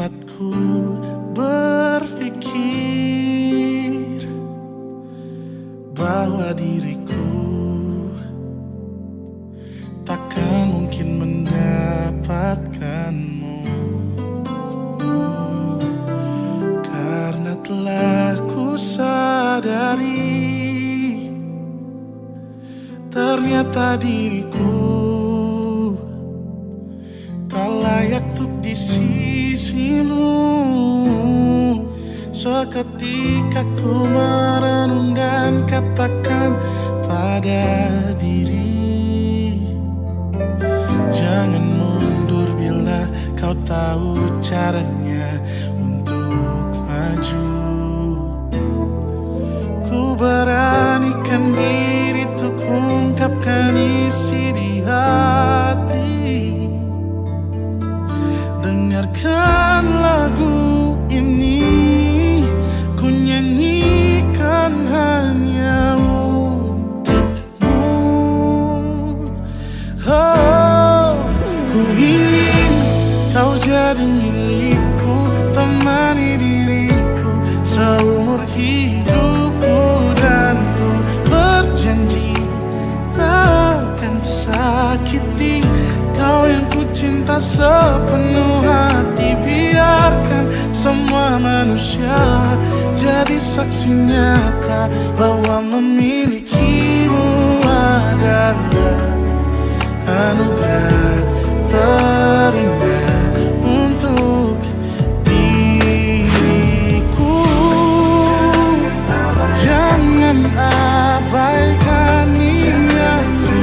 tempatku berpikir bahwa diriku takkan mungkin mendapatkanmu, karena telah ku sadari ternyata diriku tak layak untuk di sisimu. Seketika ku merenung dan katakan pada diri, jangan mundur bila kau tahu caranya untuk maju. Ku beranikan diri untuk ungkapkan isi di hati. Dengarkan lagu ini, ku nyanyikan hanya untukmu. Oh, ku ingin kau jadi milikku, temani diriku seumur hidupku, dan ku berjanji takkan sakiti kau yang ku cinta sepenuh hati. Biarkan semua manusia jadi saksi nyata bahwa memilikimu adalah anugerah terindah untuk diriku. Jangan abaikan niatku,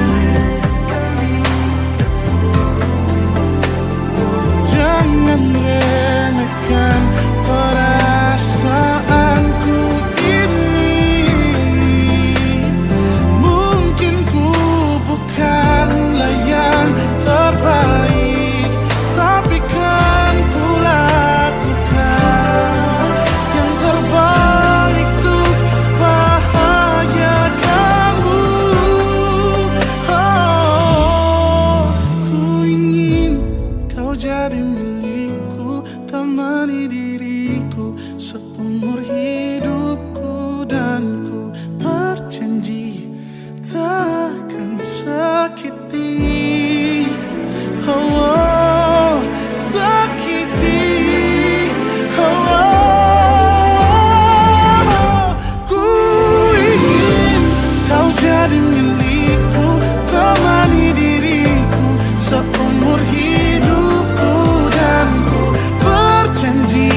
jangan remehkan perasaanku ini. Mungkin ku bukanlah yang terbaik, tapi kan ku lakukan yang terbaik untuk bahagiakanmu. Oh, ku ingin kau jadi milikku, temani diriku seumur hidupku, dan ku berjanji takkan sakiti, oh, sakiti, oh. Ku ingin kau jadi milikku, temani diriku seumur hidupku, dan ku berjanji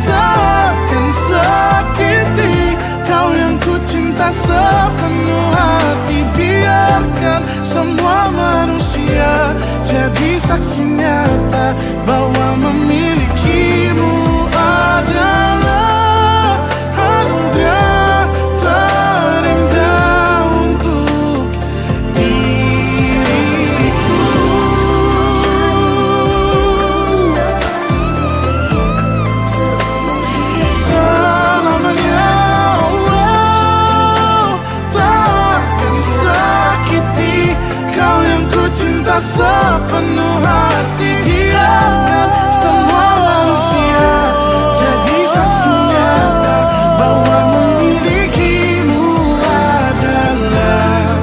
takkan sakiti kau yang ku cinta sepenuh hati. Biarkan semua manusia jadi saksi nyata bahwa memilikimu adalah anugerah terindah untuk diriku. Selamanya, oh, takkan sakiti kau yang ku cinta sepenuh hati. Biarkan semua manusia jadi saksi nyata bahwa memilikimu adalah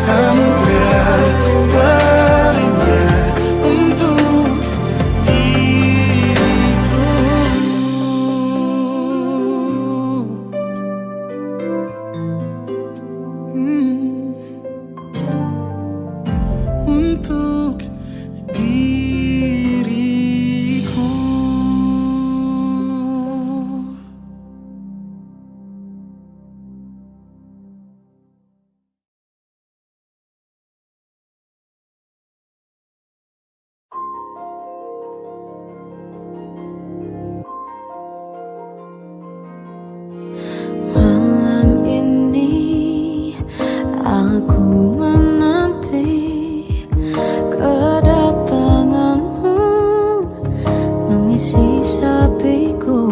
anugerah terindah untuk diriku. Untuk diriku. Malam ini aku menanti kedatanganmu, mengisi sepiku.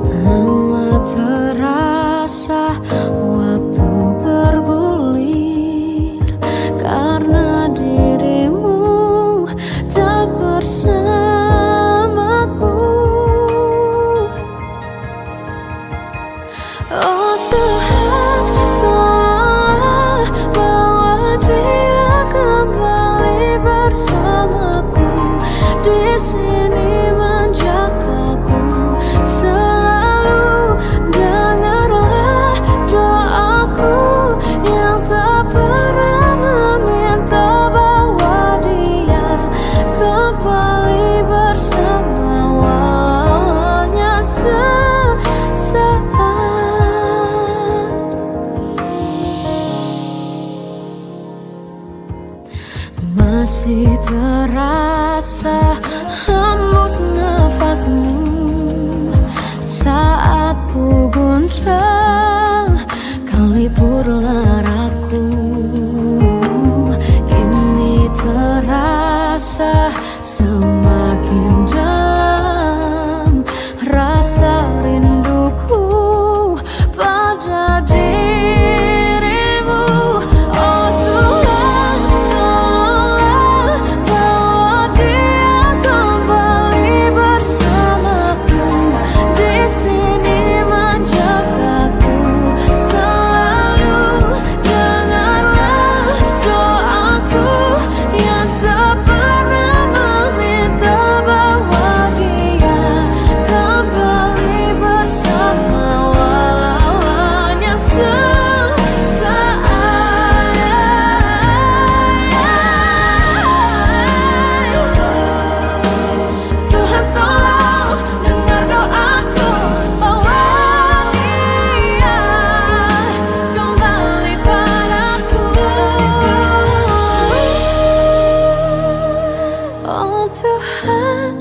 Lama terasa waktu bergulir, karena dirimu tak bersama. Tuhan,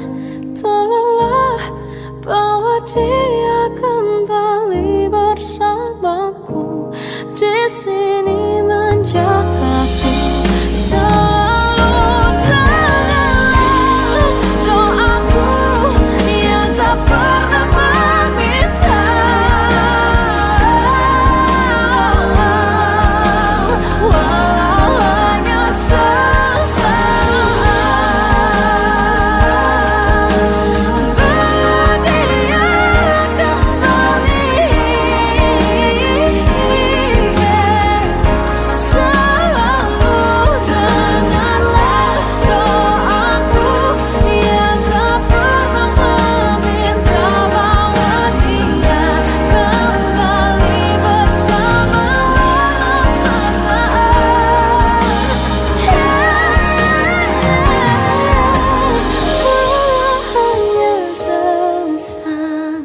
tolonglah bawa dia kembali bersamaku di sini menjagaku selalu. Dengarlah doaku yang tak pernah meminta, walau hanya sesaat. Berdia kembali selalu. Dengarlah doaku yang tak pernah meminta, bawa dia kembali bersama walau sesaat. Walau hanya sesaat.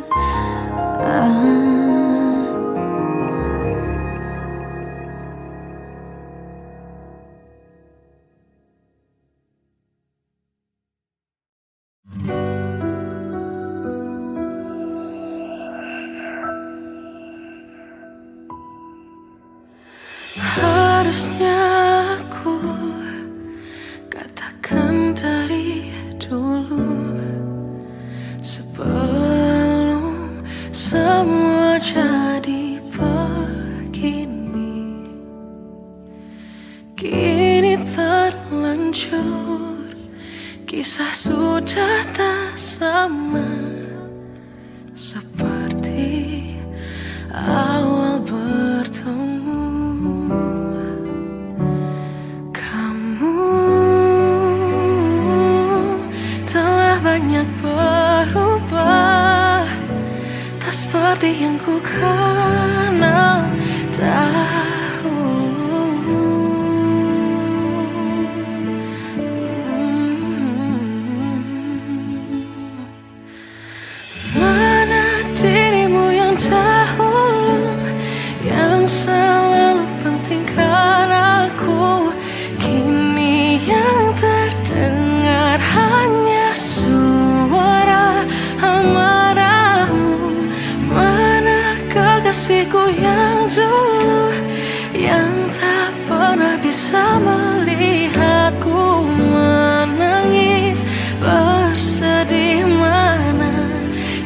Harusnya aku katakan dari dulu, sebelum semua jadi begini. Kini terlanjur, kisah sudah tak sama seperti awal bertemu. Kamu telah banyak berubah, tak seperti yang ku kenal dahulu. Mana dirimu yang dahulu, yang selalu pentingkan aku. Kini yang terdengar hanya suara amarahmu. Mana kekasihku yang dulu, yang tak pernah bisa melihatku menangis bersedih. Mana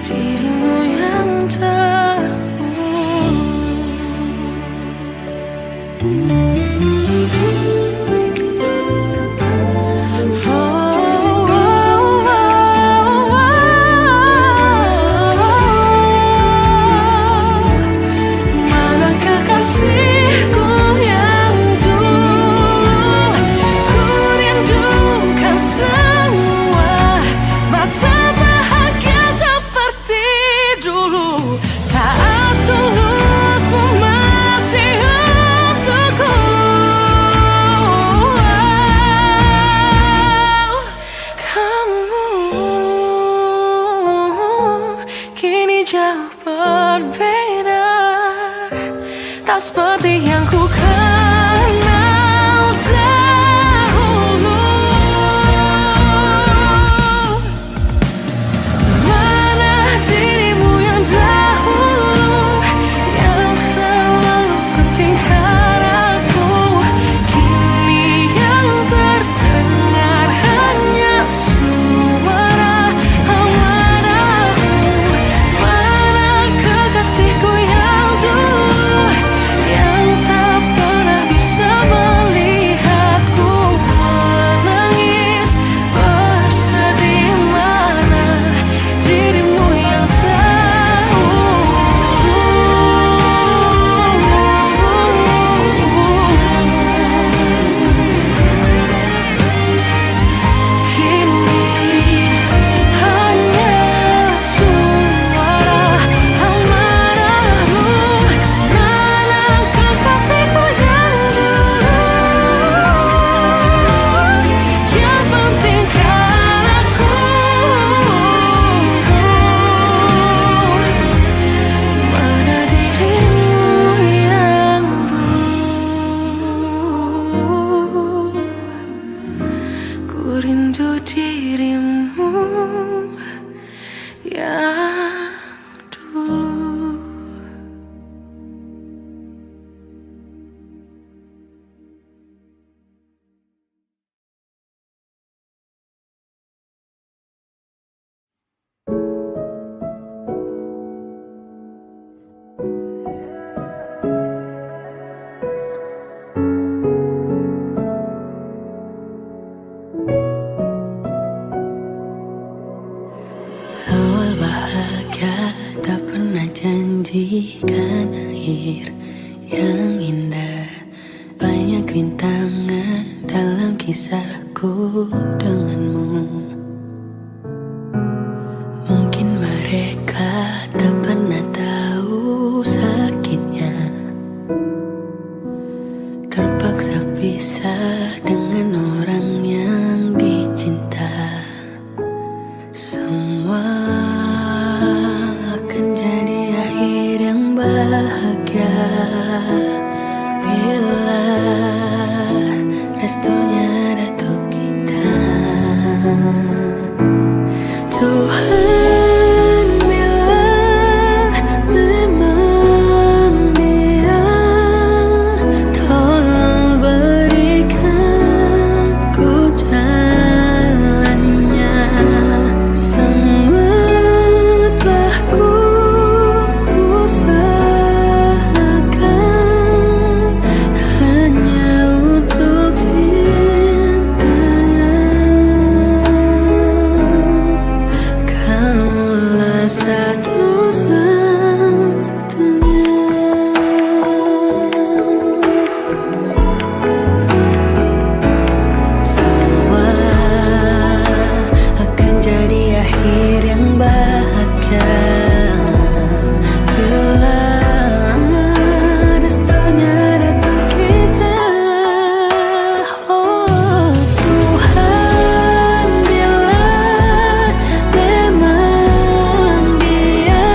dirimu yang dahulu. Mana kekasihku yang dulu, ku rindukan semua masa bahagia seperti dulu, saat tulusmu masih untukku. Kamu kini jauh berbeda, tak seperti yang ku kenal dahulu. Mana dirimu yang dahulu, yang selalu pentingkan aku. Kini yang terdengar hanya suara amarahmu. Mana kekasihku pernah janjikan akhir yang indah. Banyak rintangan dalam kisahku denganmu. Mungkin mereka tak pernah tahu sakitnya terpaksa pisah dengan orang yang dicinta. Semua akan jadi akhir yang bahagia bila restunya datuk kita. Tuhan, bila memang dia, tolong berikan ku jalannya. Semua telah ku usahakan hanya untuk cintanya. Kamulah satu-satunya. Semua akan jadi akhir yang bahagia bila restunya datuk kita. Oh Tuhan, bila memang dia,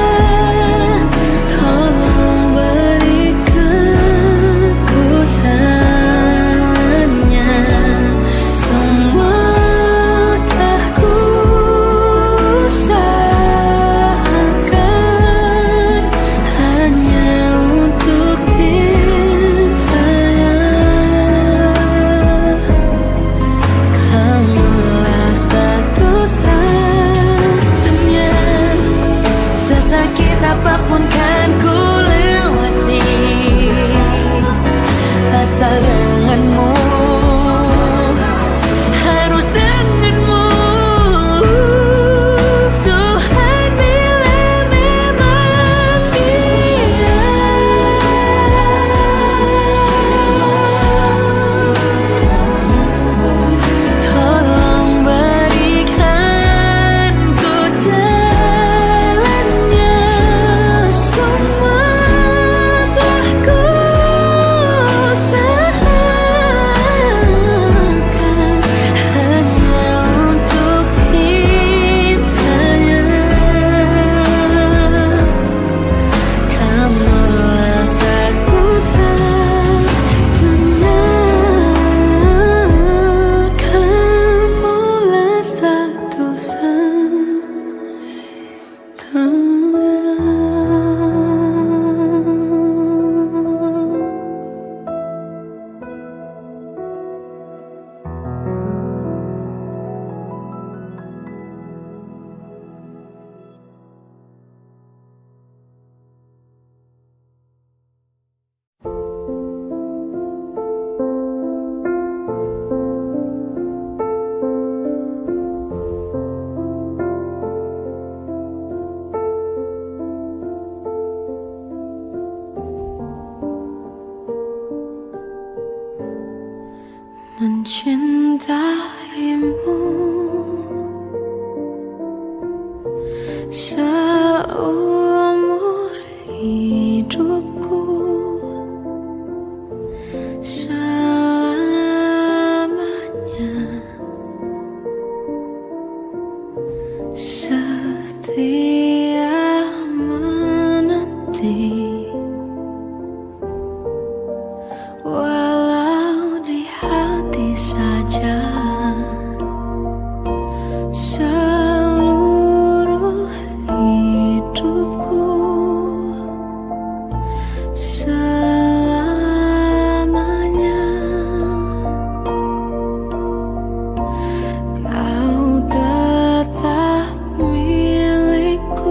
tolong berikan ku jalannya. Semua telah ku usahakan hanya untuk cintanya. Kamulah satu-satunya. Sesakit apapun kan ku lewati asal denganmu, harus denganmu. Tuhan, bila memang dia, tolong berikan ku jalannya. Semua telah ku usahakan hanya untuk cintanya. Kamulah satu-satunya. Kamulah satu-satunya. Mencintaimu seumur hidupku, selamanya setia menanti. Walau di hati saja seluruh hidupku, selamanya kau tetap milikku.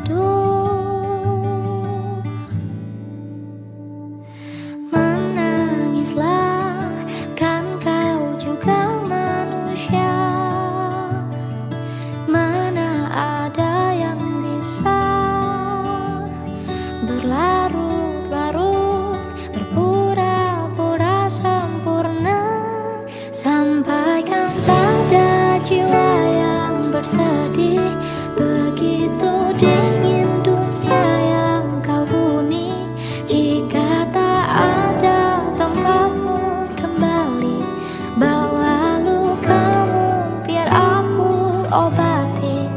teduh. Menangislah, kan kau juga manusia. Mana ada yang bisa berlarut-larut, berpura-pura sempurna. Sampaikan pada jiwa yang bersedih, begitu dingin dunia yang kau huni. Jika tak ada tempatmu kembali, bawa lukamu biar aku obati.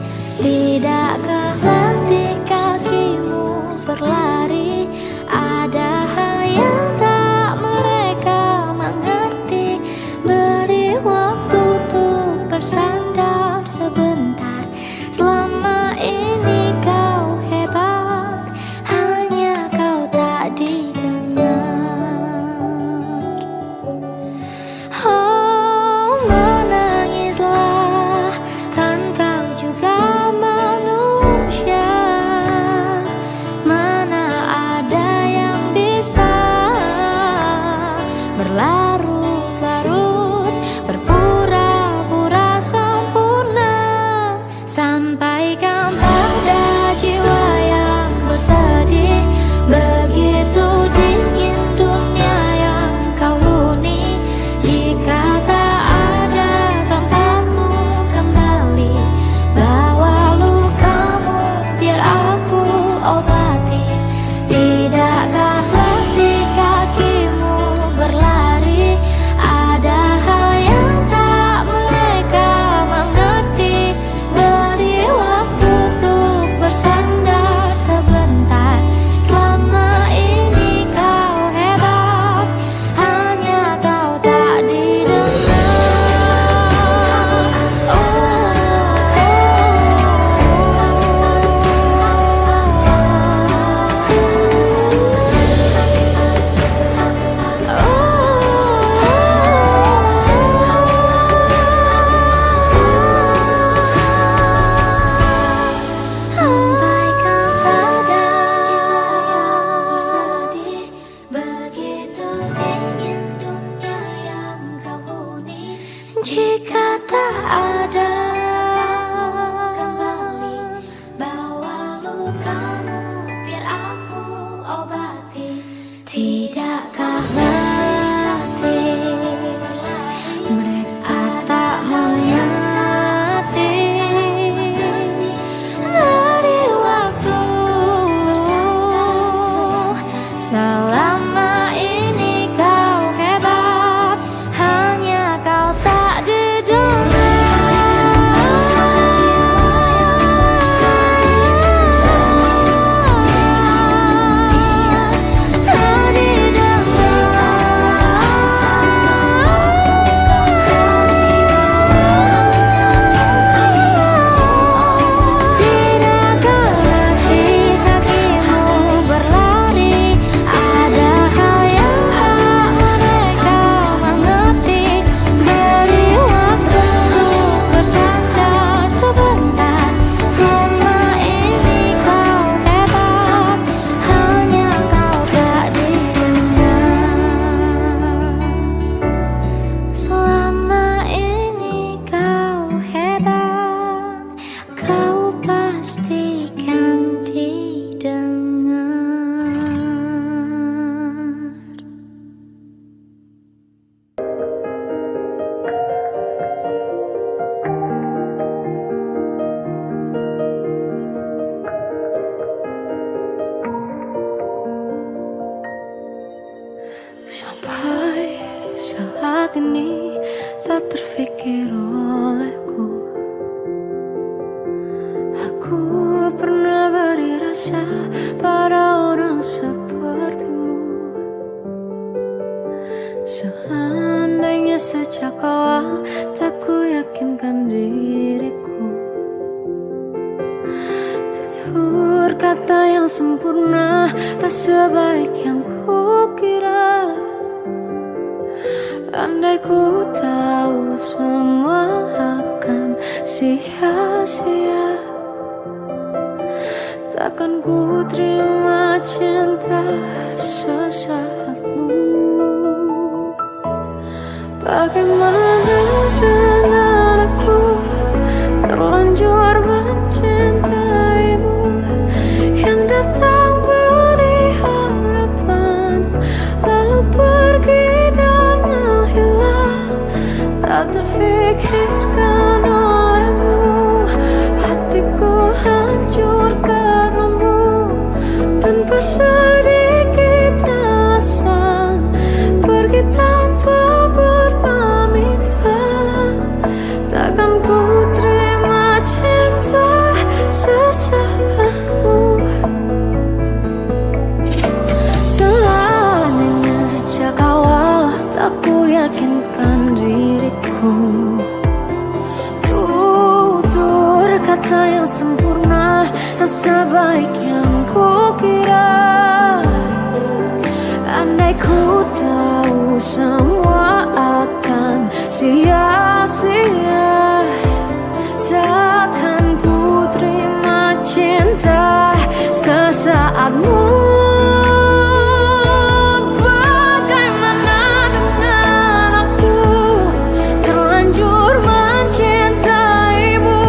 Tidakkah letih kakimu berlari, ada hal yang tak mereka mengerti. Beri waktu untuk bersandar sebentar. Selama ini kau hebat, hanya kau tak didengar. Oh, menangislah, kan kau juga manusia. Mana ada yang bisa berlarut-larut, berpura-pura sempurna. Sampaikan pada jiwa yang bersedih, begitu dingin dunia yang kau huni. Jika tak ada tempatmu kembali, bawa lukamu biar aku obati. Tidakkah letih kakimu berlari, ada hal yang tak mereka mengerti. Beri waktu untuk bersandar sebentar. Selama ini kau hebat, hanya kau tak didengar. Sampaikan pada jiwa yang bersedih, begitu dingin dunia yang kau huni. Jika tak ada kembali, bawa lukamu biar aku obati. Tidakkah letih mereka tak mengerti. Beri waktu, selama ini kau hebat, hanya kau tak Sampai saat ini tak terfikir olehku, aku pernah beri rasa pada orang sepertimu. Seandainya sejak awal tak ku yakinkan diriku, tutur kata yang sempurna tak sebaik yang kukira. Andai ku tahu semua akan sia-sia, takkan ku terima cinta sesaatmu. Bagaimana dengan aku terlanjur mencintaimu, yang datang beri harapan lalu pergi dan menghilang, tak terfikirkan olehmu. Hatiku hancur karenamu, tanpa sedikit alasan, pergi tanpa berpamitan. Takkan ku terima cinta sesaatmu. Seandainya sejak awal tak ku yakinkan diriku, tutur kata yang sempurna tak sebaik yang ku kira. Andai ku tahu semua akan sia-sia, takkan ku terima cinta sesaatmu. Bagaimana dengan aku terlanjur mencintaimu,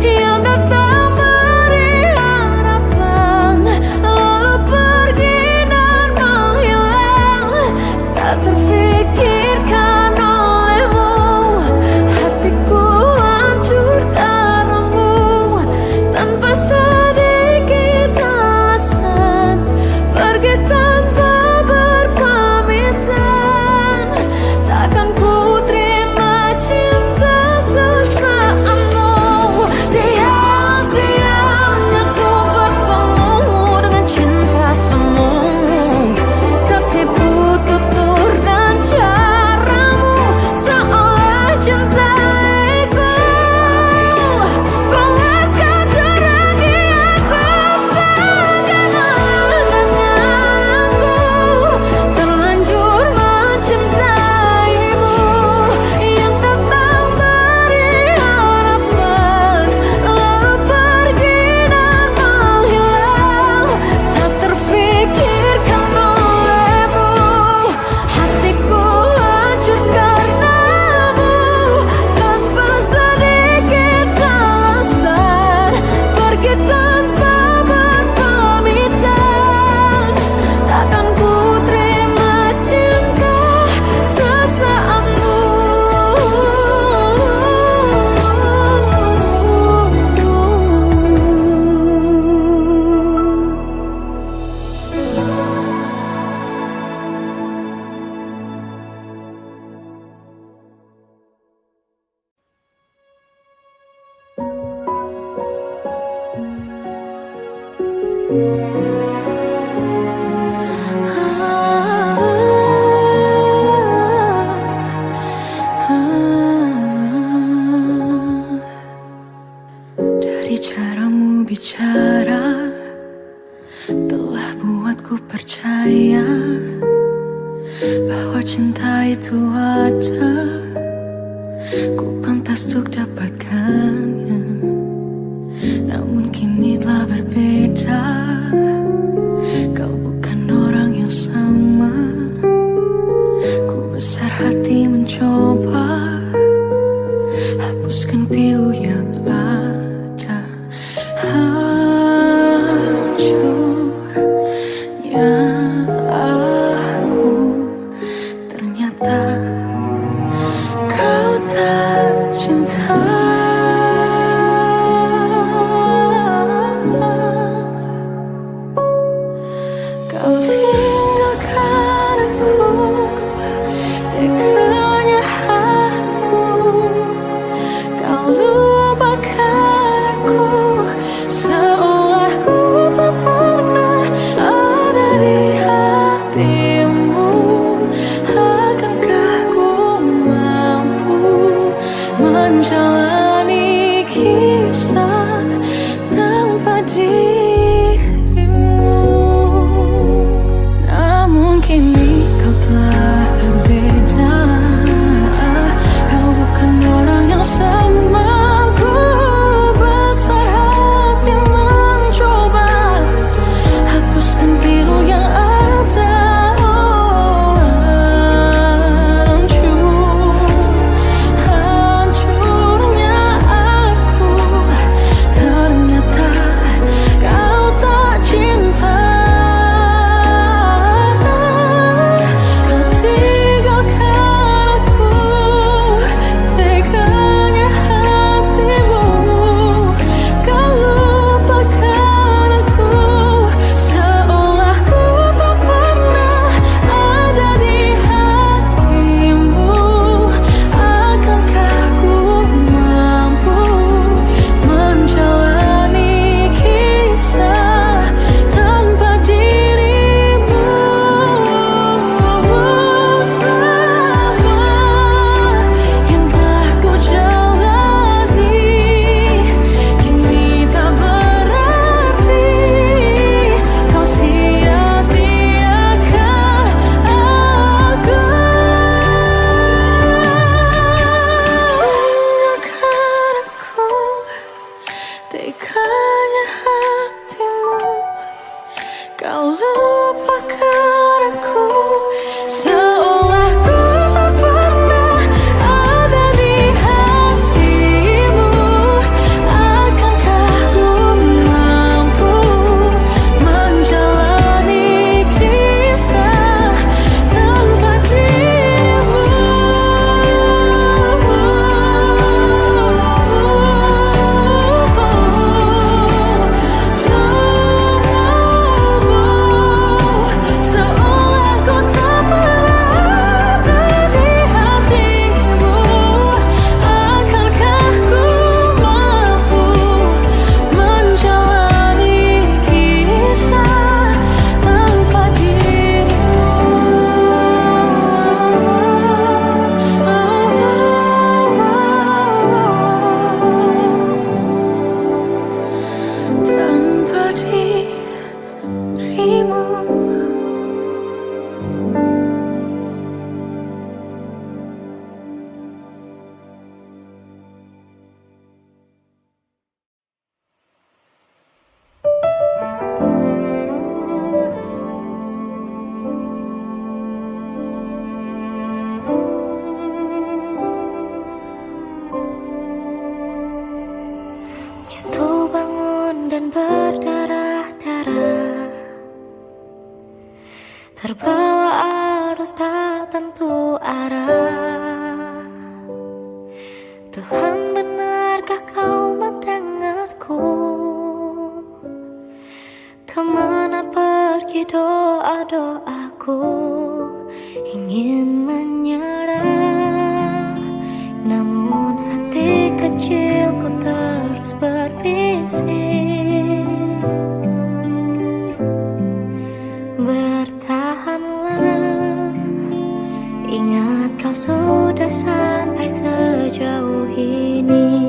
yang datang beri harapan lalu pergi dan menghilang, tak terfikirkan olehmu. Hatiku hancur karenamu, tanpa sedikit alasan, pergi tanpa berpamitan. Takkan ku terima cinta sesaatmu. Sia-sianya ku bertemu dengan cinta semu, tertipu tutur dan caramu, seolah cintaiku. Panaskan terang aku, bagaimana dengan aku terlanjur mencintaimu, yang datang beri harapan lalu pergi dan menghilang, tak terfikirkan olehmu. Hatiku hancur karenamu, tanpa sedikit alasan, pergi tanpa berpamitan. Takkan ku terima cinta sesaatmu. Dari caramu bicara telah buatku percaya bahwa cinta itu ada, ku pantas untuk dapatkannya. Namun kini telah berbeda, kau bukan orang yang sama. Ku besar hati mencoba hapuskan pilu yang ada. Hancurnya aku, ternyata kau tak cinta. berdarah-darah, terbawa arus tak tentu arah. Tuhan, benarkah kau mendengarku? Kemana pergi doa-doaku? Ingin menyerah, namun hati kecilku terus berbisik. Bertahanlah, ingat kau sudah sampai sejauh ini.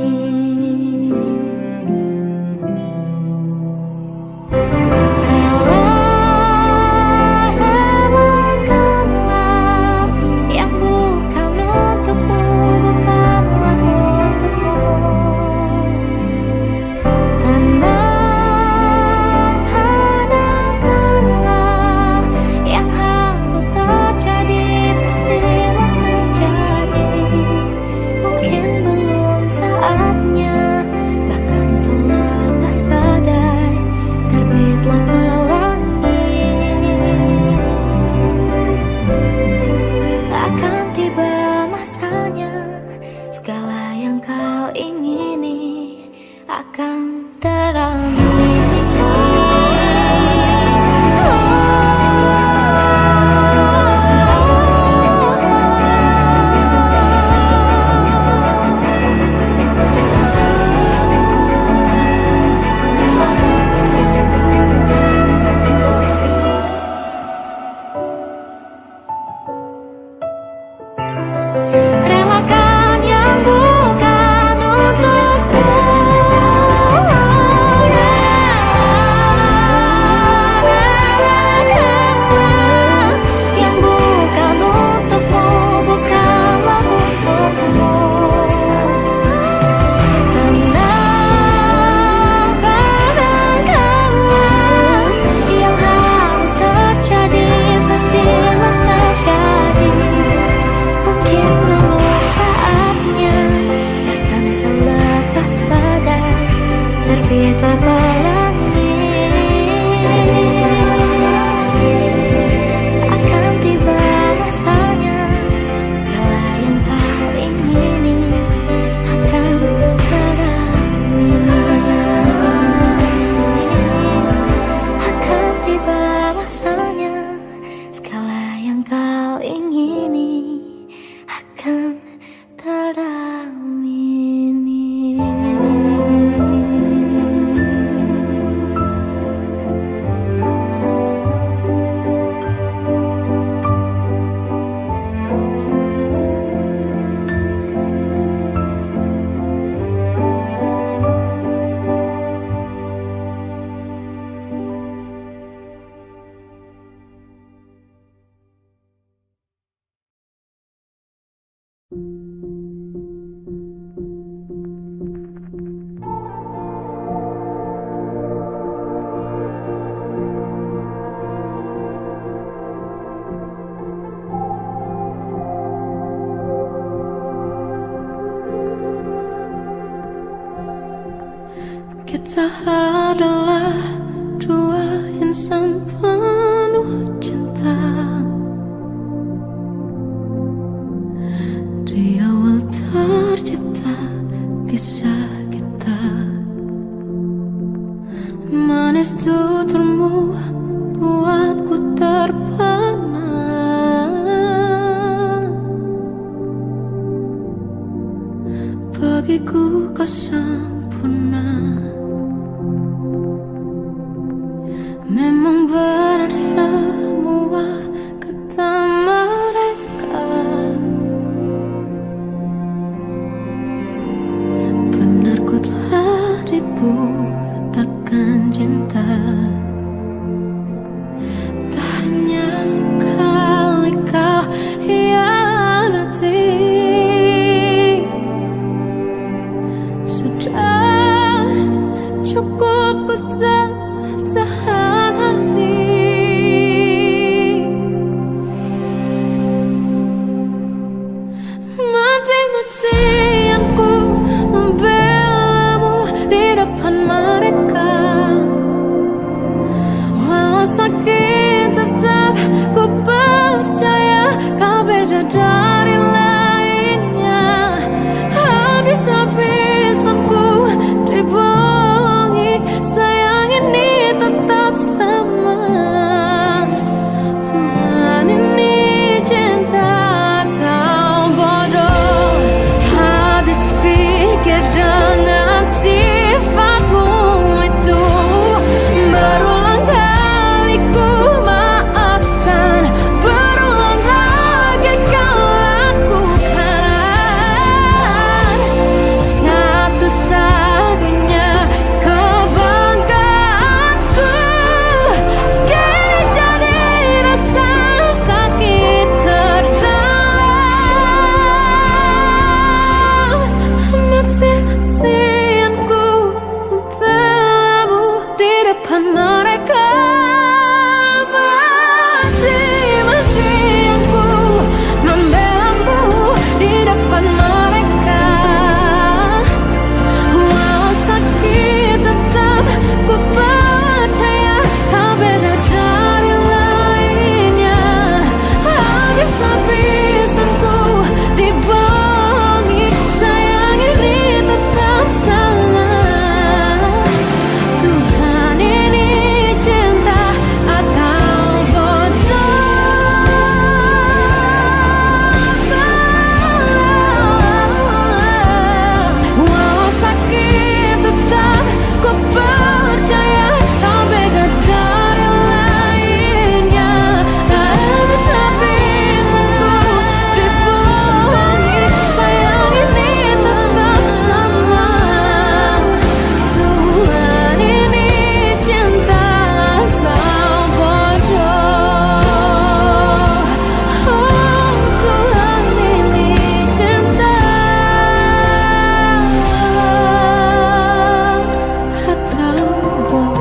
Segala yang kau ingini akan teramini. Akan tiba masanya, segala yang kau ingini akan teramini. Akan tiba masanya, segala yang kau ingini akan teramini. Kita adalah dua insan penuh cinta. Di awal tercipta kisah kita, manis tuturmu buatku terpana. Bagiku kau sempurna, memang benar semua kata mereka. Benar ku telah dibuatakan cinta, tak hanya sekali kau hianati. Sudah cukup ku tak tahan hati. mereka. Mati-mati aku membelamu di depan mereka. Walau sakit tetap ku percaya kau beda dari lainnya. Habis-habisan ku dibohongi, sayang ini tetap sama. Tuhan ini cinta atau bodoh? Walau sakit tetap ku percaya kau beda dari lainnya. Habis-habisan ku dibohongi, sayang ini tetap sama. Tuhan ini cinta atau bodoh? Oh, Tuhan ini cinta atau bodoh?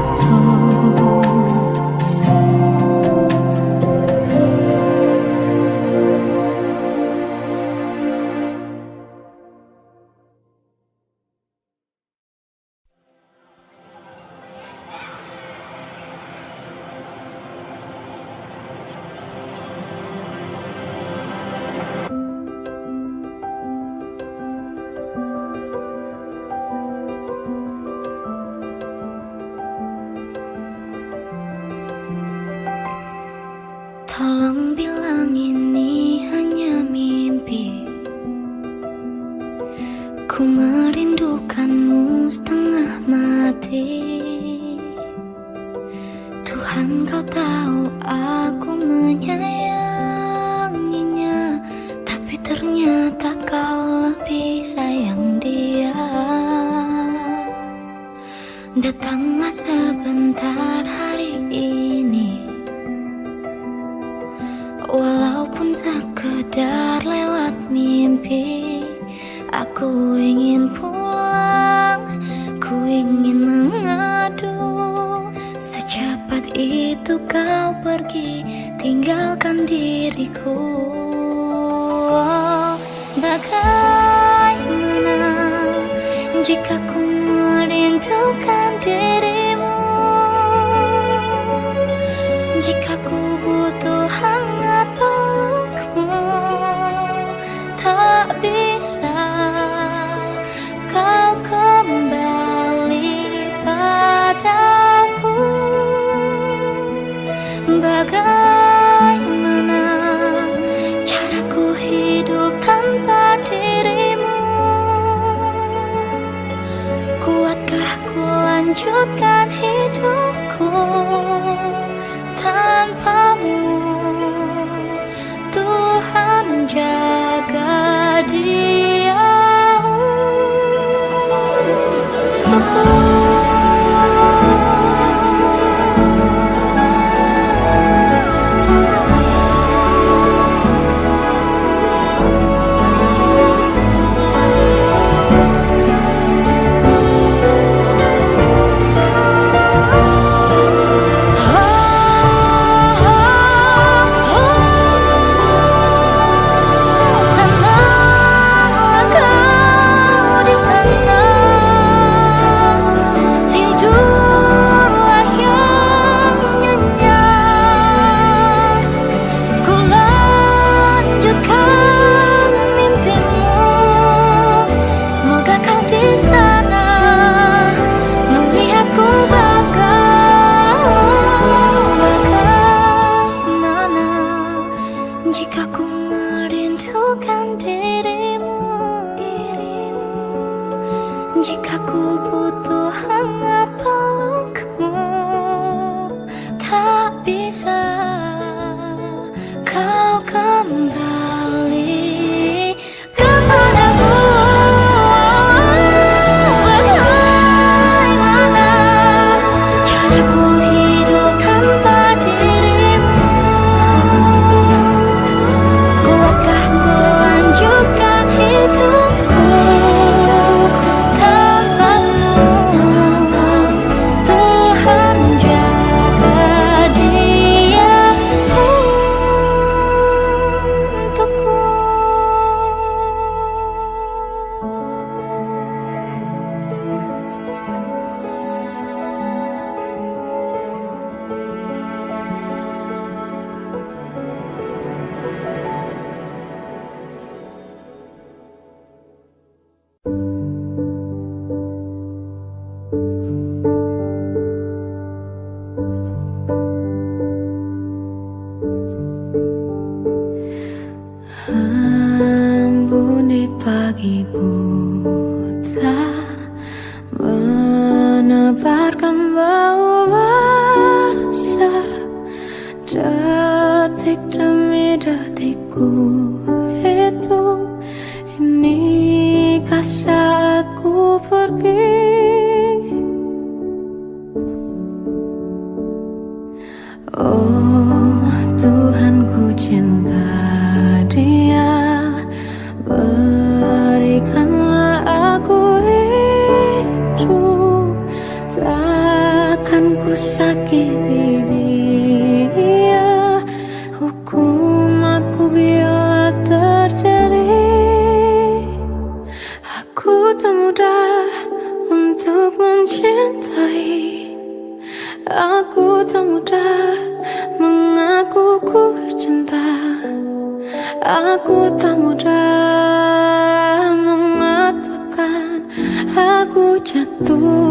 Tolong bilang ini hanya mimpi. Ku merindukanmu setengah mati. Tuhan, kau tahu aku menyayanginya, tapi ternyata kau lebih sayang dia. Datanglah sebentar hari ini, walaupun sekedar lewat mimpi. Aku ingin pulang, ku ingin mengadu. Secepat itu kau pergi, tinggalkan diriku. Oh, bagaimana jika ku merindukan dirimu? Jika ku butuh hangat pelukmu, tak bisa kau kembali padaku. Bagaimana caraku hidup tanpa dirimu? Kuatkah ku lanjutkan hidupku tanpamu? Tuhan, jaga dia untukku. Tenanglah kau di sana. ku hitung, inikah saatku pergi. Oh Tuhan, ku cinta dia, berikanlah aku hidup, takkan ku sakiti dia. Hukum aku bila terjadi. Aku tak mudah untuk mencintai, aku tak mudah mengaku ku cinta, aku tak mudah mengatakan aku jatuh